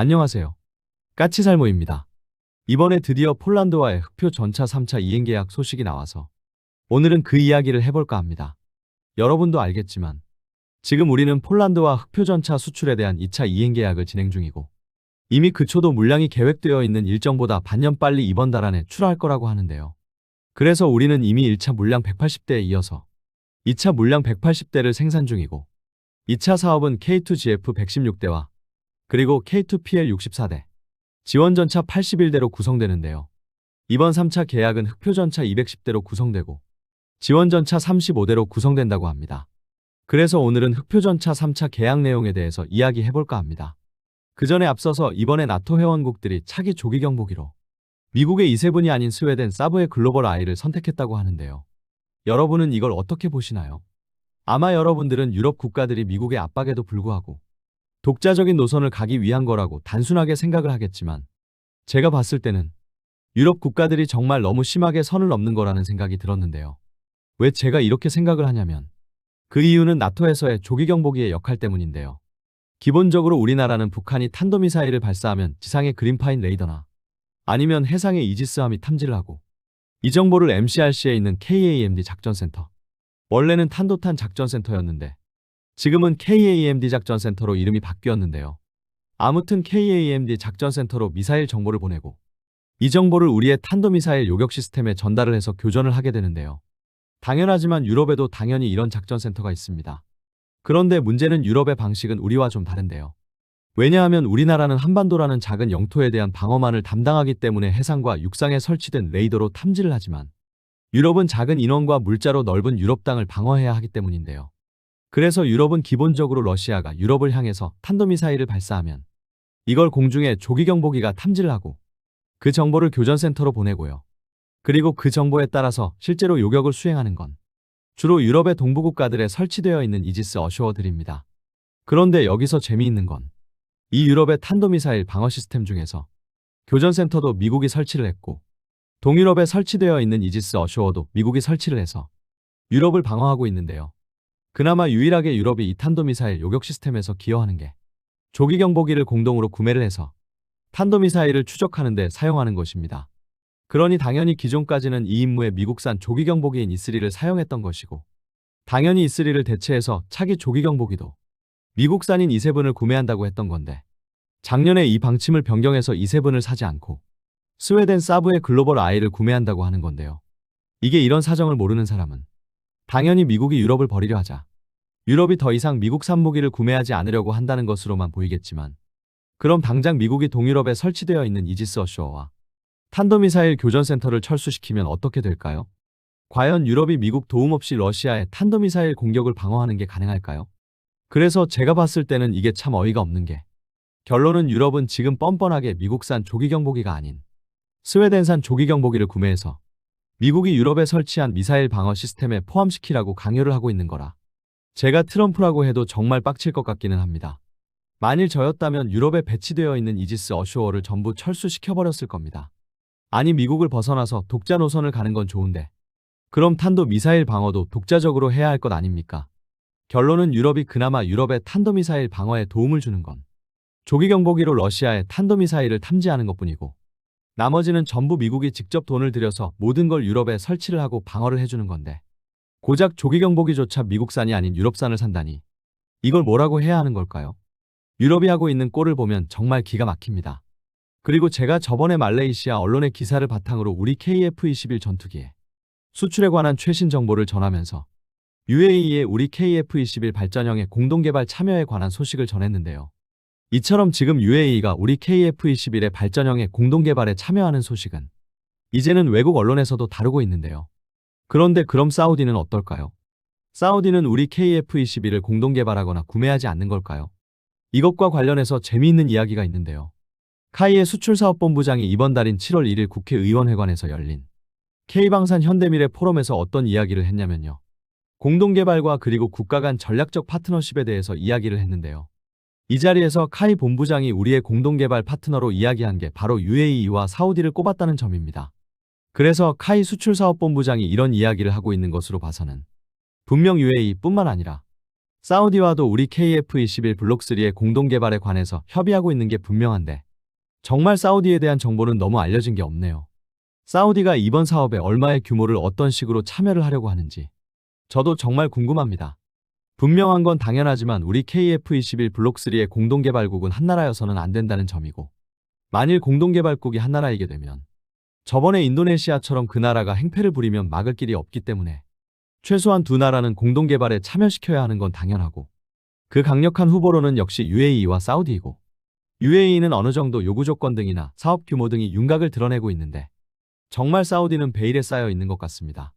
안녕하세요. 까치살모입니다. 이번에 드디어 폴란드와의 흑표 전차 3차 이행 계약 소식이 나와서 오늘은 그 이야기를 해볼까 합니다. 여러분도 알겠지만 지금 우리는 폴란드와 흑표 전차 수출에 대한 2차 이행 계약을 진행 중이고 이미 그 초도 물량이 계획되어 있는 일정보다 반년 빨리 이번 달 안에 출하할 거라고 하는데요. 그래서 우리는 이미 1차 물량 180대에 이어서 2차 물량 180대를 생산 중이고 2차 사업은 K2GF 116대와 그리고 K2PL 64대, 지원전차 81대로 구성되는데요. 이번 3차 계약은 흑표전차 210대로 구성되고 지원전차 35대로 구성된다고 합니다. 그래서 오늘은 흑표전차 3차 계약 내용에 대해서 이야기해볼까 합니다. 그 전에 앞서서 이번에 나토 회원국들이 차기 조기 경보기로 미국의 E7이 아닌 스웨덴 사브의 글로벌 I를 선택했다고 하는데요. 여러분은 이걸 어떻게 보시나요? 아마 여러분들은 유럽 국가들이 미국의 압박에도 불구하고 독자적인 노선을 가기 위한 거라고 단순하게 생각을 하겠지만 제가 봤을 때는 유럽 국가들이 정말 너무 심하게 선을 넘는 거라는 생각이 들었는데요. 왜 제가 이렇게 생각을 하냐면 그 이유는 나토에서의 조기 경보기의 역할 때문인데요. 기본적으로 우리나라는 북한이 탄도미사일을 발사하면 지상의 그린파인 레이더나 아니면 해상의 이지스함이 탐지를 하고 이 정보를 MCRC에 있는 KAMD 작전센터, 원래는 탄도탄 작전센터였는데 지금은 KAMD 작전센터로 이름이 바뀌었는데요. 아무튼 KAMD 작전센터로 미사일 정보를 보내고 이 정보를 우리의 탄도미사일 요격 시스템에 전달을 해서 교전을 하게 되는데요. 당연하지만 유럽에도 당연히 이런 작전센터가 있습니다. 그런데 문제는 유럽의 방식은 우리와 좀 다른데요. 왜냐하면 우리나라는 한반도라는 작은 영토에 대한 방어만을 담당하기 때문에 해상과 육상에 설치된 레이더로 탐지를 하지만 유럽은 작은 인원과 물자로 넓은 유럽 땅을 방어해야 하기 때문인데요. 그래서 유럽은 기본적으로 러시아가 유럽을 향해서 탄도미사일을 발사하면 이걸 공중에 조기 경보기가 탐지를 하고 그 정보를 교전센터로 보내고요. 그리고 그 정보에 따라서 실제로 요격을 수행하는 건 주로 유럽의 동부 국가들에 설치되어 있는 이지스 어쇼어들입니다. 그런데 여기서 재미있는 건 이 유럽의 탄도미사일 방어 시스템 중에서 교전센터도 미국이 설치를 했고 동유럽에 설치되어 있는 이지스 어쇼어도 미국이 설치를 해서 유럽을 방어하고 있는데요. 그나마 유일하게 유럽이 이 탄도미사일 요격 시스템에서 기여하는 게 조기 경보기를 공동으로 구매를 해서 탄도미사일을 추적하는 데 사용하는 것입니다. 그러니 당연히 기존까지는 이 임무에 미국산 조기 경보기인 E3를 사용했던 것이고 당연히 E3를 대체해서 차기 조기 경보기도 미국산인 E7을 구매한다고 했던 건데 작년에 이 방침을 변경해서 E7을 사지 않고 스웨덴 사브의 글로벌 I를 구매한다고 하는 건데요. 이게 이런 사정을 모르는 사람은 당연히 미국이 유럽을 버리려 하자 유럽이 더 이상 미국산 무기를 구매하지 않으려고 한다는 것으로만 보이겠지만 그럼 당장 미국이 동유럽에 설치되어 있는 이지스 어쇼어와 탄도미사일 교전센터를 철수시키면 어떻게 될까요? 과연 유럽이 미국 도움 없이 러시아의 탄도미사일 공격을 방어하는 게 가능할까요? 그래서 제가 봤을 때는 이게 참 어이가 없는 게 결론은 유럽은 지금 뻔뻔하게 미국산 조기 경보기가 아닌 스웨덴산 조기 경보기를 구매해서 미국이 유럽에 설치한 미사일 방어 시스템에 포함시키라고 강요를 하고 있는 거라 제가 트럼프라고 해도 정말 빡칠 것 같기는 합니다. 만일 저였다면 유럽에 배치되어 있는 이지스 어쇼어를 전부 철수시켜버렸을 겁니다. 아니 미국을 벗어나서 독자 노선을 가는 건 좋은데 그럼 탄도 미사일 방어도 독자적으로 해야 할 것 아닙니까? 결론은 유럽이 그나마 유럽의 탄도미사일 방어에 도움을 주는 건 조기 경보기로 러시아의 탄도미사일을 탐지하는 것뿐이고 나머지는 전부 미국이 직접 돈을 들여서 모든 걸 유럽에 설치를 하고 방어를 해주는 건데 고작 조기 경보기조차 미국산이 아닌 유럽산을 산다니 이걸 뭐라고 해야 하는 걸까요? 유럽이 하고 있는 꼴을 보면 정말 기가 막힙니다. 그리고 제가 저번에 말레이시아 언론의 기사를 바탕으로 우리 KF-21 전투기의 수출에 관한 최신 정보를 전하면서 UAE의 우리 KF-21 발전형의 공동개발 참여에 관한 소식을 전했는데요. 이처럼 지금 UAE가 우리 KF-21의 발전형의 공동개발에 참여하는 소식은 이제는 외국 언론에서도 다루고 있는데요. 그런데 그럼 사우디는 어떨까요? 사우디는 우리 KF-21을 공동개발하거나 구매하지 않는 걸까요? 이것과 관련해서 재미있는 이야기가 있는데요. 카이의 수출사업본부장이 이번 달인 7월 1일 국회의원회관에서 열린 K방산 현대미래 포럼에서 어떤 이야기를 했냐면요. 공동개발과 그리고 국가 간 전략적 파트너십에 대해서 이야기를 했는데요. 이 자리에서 카이 본부장이 우리의 공동개발 파트너로 이야기한 게 바로 UAE와 사우디를 꼽았다는 점입니다. 그래서 카이 수출사업본부장이 이런 이야기를 하고 있는 것으로 봐서는 분명 UAE뿐만 아니라 사우디와도 우리 KF-21 블록3의 공동개발에 관해서 협의하고 있는 게 분명한데 정말 사우디에 대한 정보는 너무 알려진 게 없네요. 사우디가 이번 사업에 얼마의 규모를 어떤 식으로 참여를 하려고 하는지 저도 정말 궁금합니다. 분명한 건 당연하지만 우리 KF-21 블록3의 공동개발국은 한나라여서는 안 된다는 점이고 만일 공동개발국이 한나라이게 되면 저번에 인도네시아처럼 그 나라가 행패를 부리면 막을 길이 없기 때문에 최소한 두 나라는 공동개발에 참여시켜야 하는 건 당연하고 그 강력한 후보로는 역시 UAE와 사우디이고 UAE는 어느 정도 요구 조건 등이나 사업 규모 등이 윤곽을 드러내고 있는데 정말 사우디는 베일에 쌓여 있는 것 같습니다.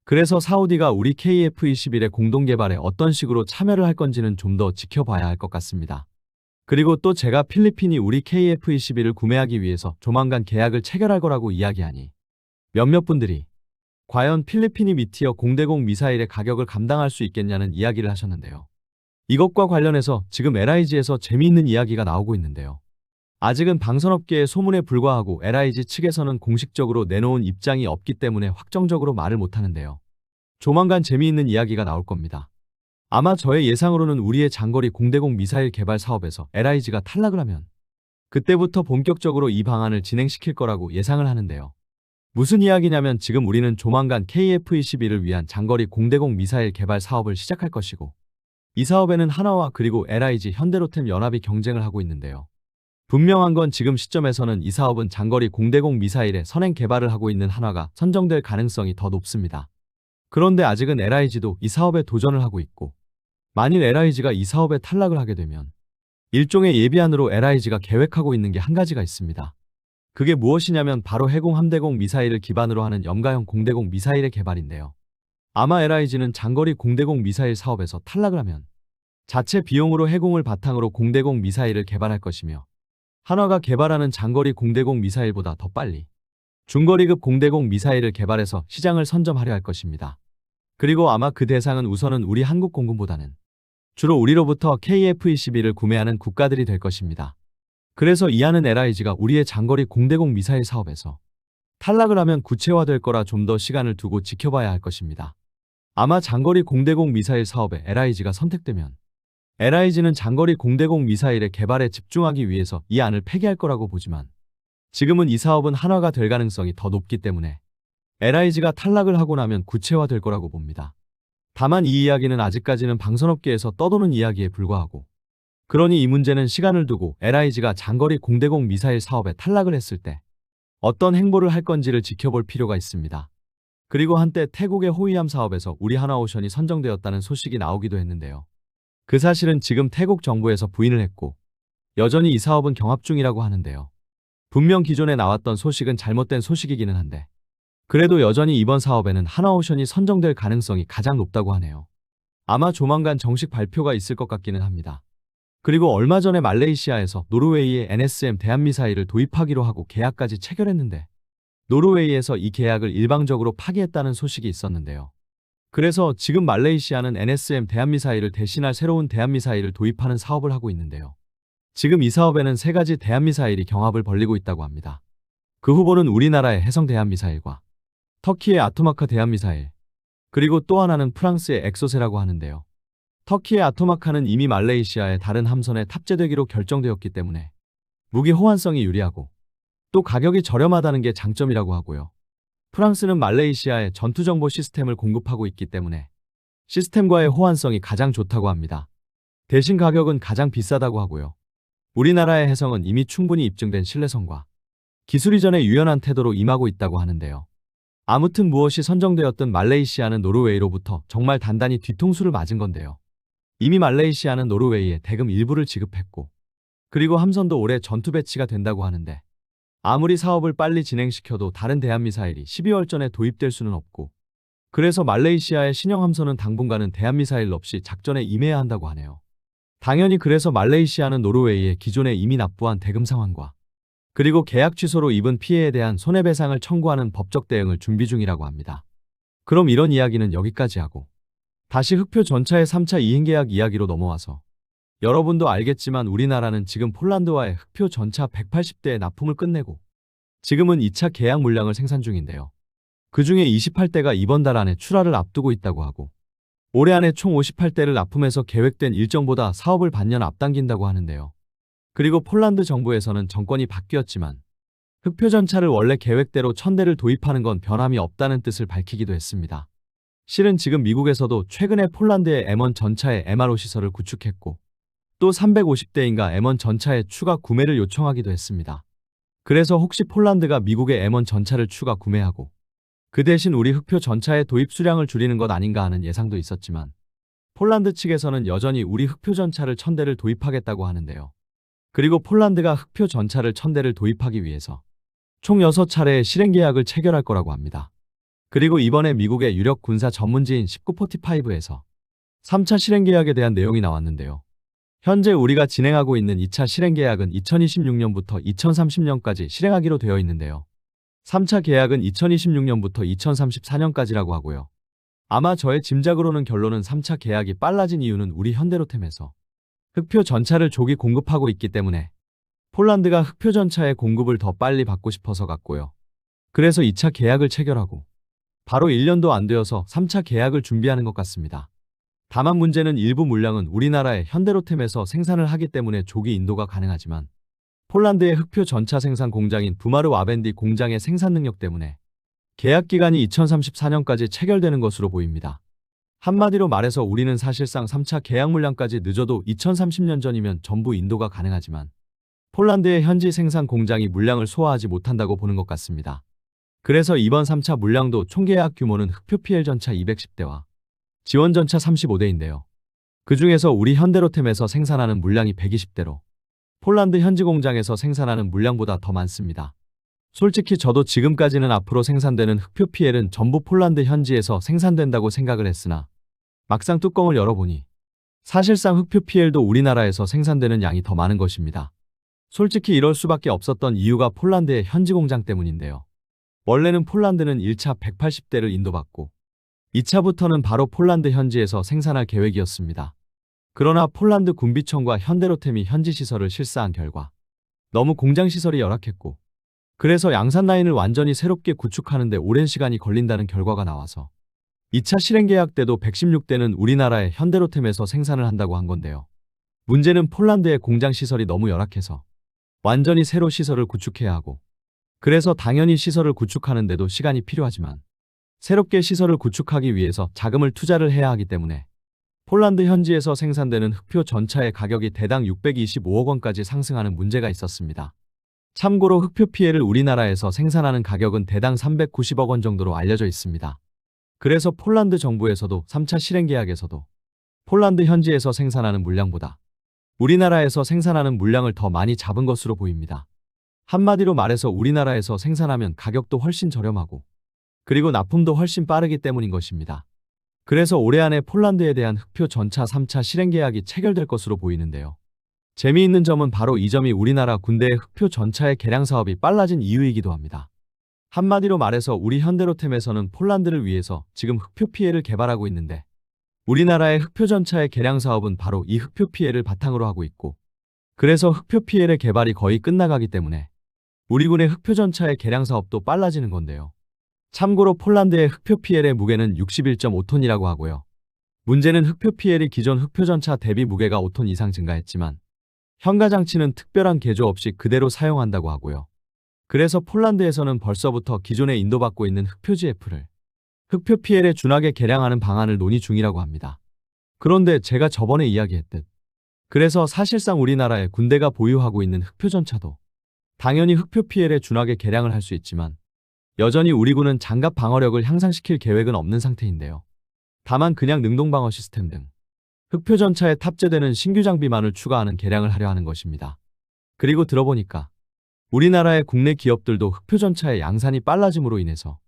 그래서 사우디가 우리 KF-21의 공동개발에 어떤 식으로 참여를 할 건지는 좀 더 지켜봐야 할 것 같습니다. 그리고 또 제가 필리핀이 우리 KF-21을 구매하기 위해서 조만간 계약을 체결할 거라고 이야기하니 몇몇 분들이 과연 필리핀이 미티어 공대공 미사일의 가격을 감당할 수 있겠냐는 이야기를 하셨는데요. 이것과 관련해서 지금 LIG에서 재미있는 이야기가 나오고 있는데요. 아직은 방산업계의 소문에 불과하고 LIG 측에서는 공식적으로 내놓은 입장이 없기 때문에 확정적으로 말을 못하는데요. 조만간 재미있는 이야기가 나올 겁니다. 아마 저의 예상으로는 우리의 장거리 공대공 미사일 개발 사업에서 LIG가 탈락을 하면 그때부터 본격적으로 이 방안을 진행시킬 거라고 예상을 하는데요. 무슨 이야기냐면 지금 우리는 조만간 KF-21을 위한 장거리 공대공 미사일 개발 사업을 시작할 것이고 이 사업에는 한화와 그리고 LIG, 현대로템 연합이 경쟁을 하고 있는데요. 분명한 건 지금 시점에서는 이 사업은 장거리 공대공 미사일의 선행 개발을 하고 있는 한화가 선정될 가능성이 더 높습니다. 그런데 아직은 LIG도 이 사업에 도전을 하고 있고 만일 LIG가 이 사업에 탈락을 하게 되면 일종의 예비안으로 LIG가 계획하고 있는 게 한 가지가 있습니다. 그게 무엇이냐면 바로 해공 함대공 미사일을 기반으로 하는 염가형 공대공 미사일의 개발인데요. 아마 LIG는 장거리 공대공 미사일 사업에서 탈락을 하면 자체 비용으로 해공을 바탕으로 공대공 미사일을 개발할 것이며 한화가 개발하는 장거리 공대공 미사일보다 더 빨리 중거리급 공대공 미사일을 개발해서 시장을 선점하려 할 것입니다. 그리고 아마 그 대상은 우선은 우리 한국 공군보다는 주로 우리로부터 KF-21을 구매하는 국가들이 될 것입니다. 그래서 이하는 LIG가 우리의 장거리 공대공 미사일 사업에서 탈락을 하면 구체화될 거라 좀 더 시간을 두고 지켜봐야 할 것입니다. 아마 장거리 공대공 미사일 사업에 LIG가 선택되면 LIG는 장거리 공대공 미사일의 개발에 집중하기 위해서 이 안을 폐기할 거라고 보지만 지금은 이 사업은 한화가 될 가능성이 더 높기 때문에 LIG가 탈락을 하고 나면 구체화될 거라고 봅니다. 다만 이 이야기는 아직까지는 방산업계에서 떠도는 이야기에 불과하고 그러니 이 문제는 시간을 두고 LIG가 장거리 공대공 미사일 사업에 탈락을 했을 때 어떤 행보를 할 건지를 지켜볼 필요가 있습니다. 그리고 한때 태국의 호위함 사업에서 우리 한화오션이 선정되었다는 소식이 나오기도 했는데요. 그 사실은 지금 태국 정부에서 부인을 했고 여전히 이 사업은 경합 중이라고 하는데요. 분명 기존에 나왔던 소식은 잘못된 소식이기는 한데 그래도 여전히 이번 사업에는 한화오션이 선정될 가능성이 가장 높다고 하네요. 아마 조만간 정식 발표가 있을 것 같기는 합니다. 그리고 얼마 전에 말레이시아에서 노르웨이의 NSM 대한미사일을 도입하기로 하고 계약까지 체결했는데 노르웨이에서 이 계약을 일방적으로 파기했다는 소식이 있었는데요. 그래서 지금 말레이시아는 NSM 대한미사일을 대신할 새로운 대한미사일을 도입하는 사업을 하고 있는데요. 지금 이 사업에는 세 가지 대한미사일이 경합을 벌이고 있다고 합니다. 그 후보는 우리나라의 해성 대한미사일과 터키의 아토마카 대한미사일, 그리고 또 하나는 프랑스의 엑소세라고 하는데요. 터키의 아토마카는 이미 말레이시아의 다른 함선에 탑재되기로 결정되었기 때문에 무기 호환성이 유리하고 또 가격이 저렴하다는 게 장점이라고 하고요. 프랑스는 말레이시아에 전투정보 시스템을 공급하고 있기 때문에 시스템과의 호환성이 가장 좋다고 합니다. 대신 가격은 가장 비싸다고 하고요. 우리나라의 해성은 이미 충분히 입증된 신뢰성과 기술 이전에 유연한 태도로 임하고 있다고 하는데요. 아무튼 무엇이 선정되었든 말레이시아는 노르웨이로부터 정말 단단히 뒤통수를 맞은 건데요. 이미 말레이시아는 노르웨이에 대금 일부를 지급했고 그리고 함선도 올해 전투 배치가 된다고 하는데 아무리 사업을 빨리 진행시켜도 다른 대한미사일이 12월 전에 도입될 수는 없고 그래서 말레이시아의 신형 함선은 당분간은 대한미사일 없이 작전에 임해야 한다고 하네요. 당연히 그래서 말레이시아는 노르웨이에 기존에 이미 납부한 대금 상환과 그리고 계약 취소로 입은 피해에 대한 손해배상을 청구하는 법적 대응을 준비 중이라고 합니다. 그럼 이런 이야기는 여기까지 하고 다시 흑표 전차의 3차 이행계약 이야기로 넘어와서 여러분도 알겠지만 우리나라는 지금 폴란드와의 흑표 전차 180대의 납품을 끝내고 지금은 2차 계약 물량을 생산 중인데요. 그 중에 28대가 이번 달 안에 출하를 앞두고 있다고 하고 올해 안에 총 58대를 납품해서 계획된 일정보다 사업을 반년 앞당긴다고 하는데요. 그리고 폴란드 정부에서는 정권이 바뀌었지만 흑표 전차를 원래 계획대로 1000대를 도입하는 건 변함이 없다는 뜻을 밝히기도 했습니다. 실은 지금 미국에서도 최근에 폴란드의 M1 전차의 MRO 시설을 구축했고 또 350대인가 M1 전차의 추가 구매를 요청하기도 했습니다. 그래서 혹시 폴란드가 미국의 M1 전차를 추가 구매하고 그 대신 우리 흑표 전차의 도입 수량을 줄이는 것 아닌가 하는 예상도 있었지만 폴란드 측에서는 여전히 우리 흑표 전차를 1000대를 도입하겠다고 하는데요. 그리고 폴란드가 흑표 전차를 1000대를 도입하기 위해서 총 6차례의 실행 계약을 체결할 거라고 합니다. 그리고 이번에 미국의 유력 군사 전문지인 1945에서 3차 실행 계약에 대한 내용이 나왔는데요. 현재 우리가 진행하고 있는 2차 실행 계약은 2026년부터 2030년까지 실행하기로 되어 있는데요. 3차 계약은 2026년부터 2034년까지라고 하고요. 아마 저의 짐작으로는 결론은 3차 계약이 빨라진 이유는 우리 현대로템에서 흑표 전차를 조기 공급하고 있기 때문에 폴란드가 흑표 전차의 공급을 더 빨리 받고 싶어서 같고요. 그래서 2차 계약을 체결하고 바로 1년도 안 되어서 3차 계약을 준비하는 것 같습니다. 다만 문제는 일부 물량은 우리나라의 현대로템에서 생산을 하기 때문에 조기 인도가 가능하지만 폴란드의 흑표 전차 생산 공장인 부마르 와벤디 공장의 생산 능력 때문에 계약 기간이 2034년까지 체결되는 것으로 보입니다. 한마디로 말해서 우리는 사실상 3차 계약 물량까지 늦어도 2030년 전이면 전부 인도가 가능하지만 폴란드의 현지 생산 공장이 물량을 소화하지 못한다고 보는 것 같습니다. 그래서 이번 3차 물량도 총 계약 규모는 흑표 PL 전차 210대와 지원 전차 35대인데요. 그 중에서 우리 현대로템에서 생산하는 물량이 120대로 폴란드 현지 공장에서 생산하는 물량보다 더 많습니다. 솔직히 저도 지금까지는 앞으로 생산되는 흑표 PL은 전부 폴란드 현지에서 생산된다고 생각을 했으나 막상 뚜껑을 열어보니 사실상 흑표 PL도 우리나라에서 생산되는 양이 더 많은 것입니다. 솔직히 이럴 수밖에 없었던 이유가 폴란드의 현지 공장 때문인데요. 원래는 폴란드는 1차 180대를 인도받고 2차부터는 바로 폴란드 현지에서 생산할 계획이었습니다. 그러나 폴란드 군비청과 현대로템이 현지 시설을 실사한 결과 너무 공장 시설이 열악했고 그래서 양산 라인을 완전히 새롭게 구축하는 데 오랜 시간이 걸린다는 결과가 나와서 2차 실행 계약 때도 116대는 우리나라의 현대로템에서 생산을 한다고 한 건데요. 문제는 폴란드의 공장 시설이 너무 열악해서 완전히 새로 시설을 구축해야 하고 그래서 당연히 시설을 구축하는데도 시간이 필요하지만 새롭게 시설을 구축하기 위해서 자금을 투자를 해야 하기 때문에 폴란드 현지에서 생산되는 흑표 전차의 가격이 대당 625억 원까지 상승하는 문제가 있었습니다. 참고로 흑표 PL을 우리나라에서 생산하는 가격은 대당 390억 원 정도로 알려져 있습니다. 그래서 폴란드 정부에서도 3차 실행 계약에서도 폴란드 현지에서 생산하는 물량보다 우리나라에서 생산하는 물량을 더 많이 잡은 것으로 보입니다. 한마디로 말해서 우리나라에서 생산하면 가격도 훨씬 저렴하고 그리고 납품도 훨씬 빠르기 때문인 것입니다. 그래서 올해 안에 폴란드에 대한 흑표 전차 3차 실행 계약이 체결될 것으로 보이는데요. 재미있는 점은 바로 이 점이 우리나라 군대의 흑표 전차의 개량 사업이 빨라진 이유이기도 합니다. 한마디로 말해서 우리 현대로템에서는 폴란드를 위해서 지금 흑표 PL을 개발하고 있는데 우리나라의 흑표 전차의 개량 사업은 바로 이 흑표 PL을 바탕으로 하고 있고 그래서 흑표 PL의 개발이 거의 끝나가기 때문에 우리 군의 흑표 전차의 개량 사업도 빨라지는 건데요. 참고로 폴란드의 흑표 PL의 무게는 61.5톤이라고 하고요. 문제는 흑표 PL이 기존 흑표 전차 대비 무게가 5톤 이상 증가했지만 현가 장치는 특별한 개조 없이 그대로 사용한다고 하고요. 그래서 폴란드에서는 벌써부터 기존에 인도받고 있는 흑표 GF를 흑표 PL에 준하게 개량하는 방안을 논의 중이라고 합니다. 그런데 제가 저번에 이야기했듯 그래서 사실상 우리나라의 군대가 보유하고 있는 흑표 전차도 당연히 흑표 PL에 준하게 개량을 할 수 있지만 여전히 우리 군은 장갑 방어력을 향상시킬 계획은 없는 상태인데요. 다만 그냥 능동 방어 시스템 등 흑표 전차에 탑재되는 신규 장비만을 추가하는 개량을 하려 하는 것입니다. 그리고 들어보니까 우리나라의 국내 기업들도 흑표 전차의 양산이 빨라짐으로 인해서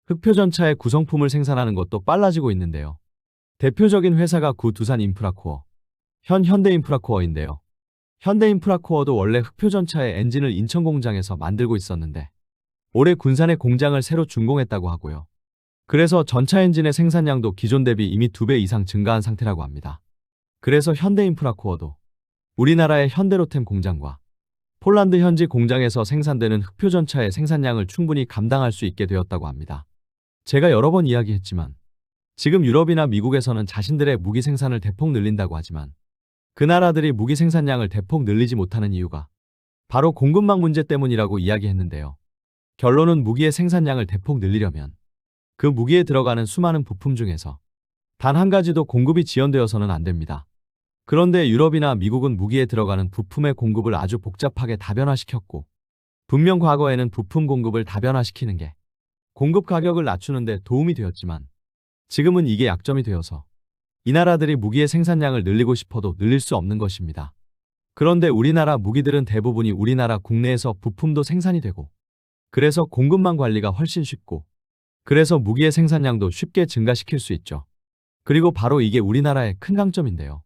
흑표 전차의 구성품을 생산하는 것도 빨라지고 있는데요. 대표적인 회사가 구 두산 인프라코어, 현 현대인프라코어인데요. 현대인프라코어도 원래 흑표 전차의 엔진을 인천 공장에서 만들고 있었는데 올해 군산에 공장을 새로 준공했다고 하고요. 그래서 전차 엔진의 생산량도 기존 대비 이미 2배 이상 증가한 상태라고 합니다. 그래서 현대인프라코어도 우리나라의 현대로템 공장과 폴란드 현지 공장에서 생산되는 흑표 전차의 생산량을 충분히 감당할 수 있게 되었다고 합니다. 제가 여러 번 이야기했지만 지금 유럽이나 미국에서는 자신들의 무기 생산을 대폭 늘린다고 하지만 그 나라들이 무기 생산량을 대폭 늘리지 못하는 이유가 바로 공급망 문제 때문이라고 이야기했는데요. 결론은 무기의 생산량을 대폭 늘리려면 그 무기에 들어가는 수많은 부품 중에서 단 한 가지도 공급이 지연되어서는 안 됩니다. 그런데 유럽이나 미국은 무기에 들어가는 부품의 공급을 아주 복잡하게 다변화시켰고 분명 과거에는 부품 공급을 다변화시키는 게 공급 가격을 낮추는 데 도움이 되었지만 지금은 이게 약점이 되어서 이 나라들이 무기의 생산량을 늘리고 싶어도 늘릴 수 없는 것입니다. 그런데 우리나라 무기들은 대부분이 우리나라 국내에서 부품도 생산이 되고 그래서 공급망 관리가 훨씬 쉽고 그래서 무기의 생산량도 쉽게 증가시킬 수 있죠. 그리고 바로 이게 우리나라의 큰 강점인데요.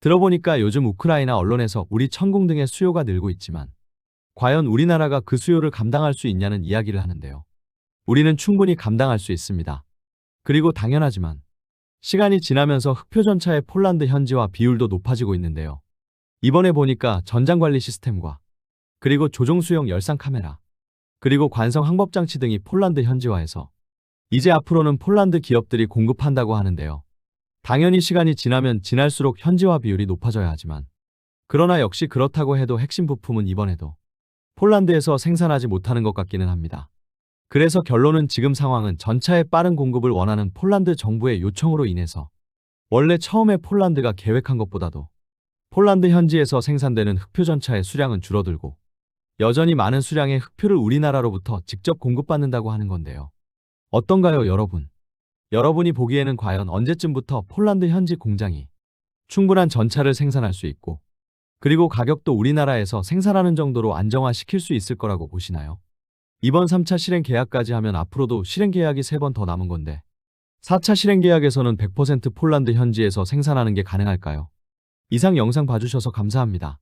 들어보니까 요즘 우크라이나 언론에서 우리 천공 등의 수요가 늘고 있지만 과연 우리나라가 그 수요를 감당할 수 있냐는 이야기를 하는데요. 우리는 충분히 감당할 수 있습니다. 그리고 당연하지만 시간이 지나면서 흑표 전차의 폴란드 현지화 비율도 높아지고 있는데요. 이번에 보니까 전장관리 시스템과 그리고 조종수용 열상 카메라 그리고 관성 항법장치 등이 폴란드 현지화해서 이제 앞으로는 폴란드 기업들이 공급한다고 하는데요. 당연히 시간이 지나면 지날수록 현지화 비율이 높아져야 하지만 그러나 역시 그렇다고 해도 핵심 부품은 이번에도 폴란드에서 생산하지 못하는 것 같기는 합니다. 그래서 결론은 지금 상황은 전차의 빠른 공급을 원하는 폴란드 정부의 요청으로 인해서 원래 처음에 폴란드가 계획한 것보다도 폴란드 현지에서 생산되는 흑표 전차의 수량은 줄어들고 여전히 많은 수량의 흑표를 우리나라로부터 직접 공급받는다고 하는 건데요. 어떤가요, 여러분? 여러분이 보기에는 과연 언제쯤부터 폴란드 현지 공장이 충분한 전차를 생산할 수 있고 그리고 가격도 우리나라에서 생산하는 정도로 안정화시킬 수 있을 거라고 보시나요? 이번 3차 실행 계약까지 하면 앞으로도 실행 계약이 3번 더 남은 건데 4차 실행 계약에서는 100% 폴란드 현지에서 생산하는 게 가능할까요? 이상 영상 봐주셔서 감사합니다.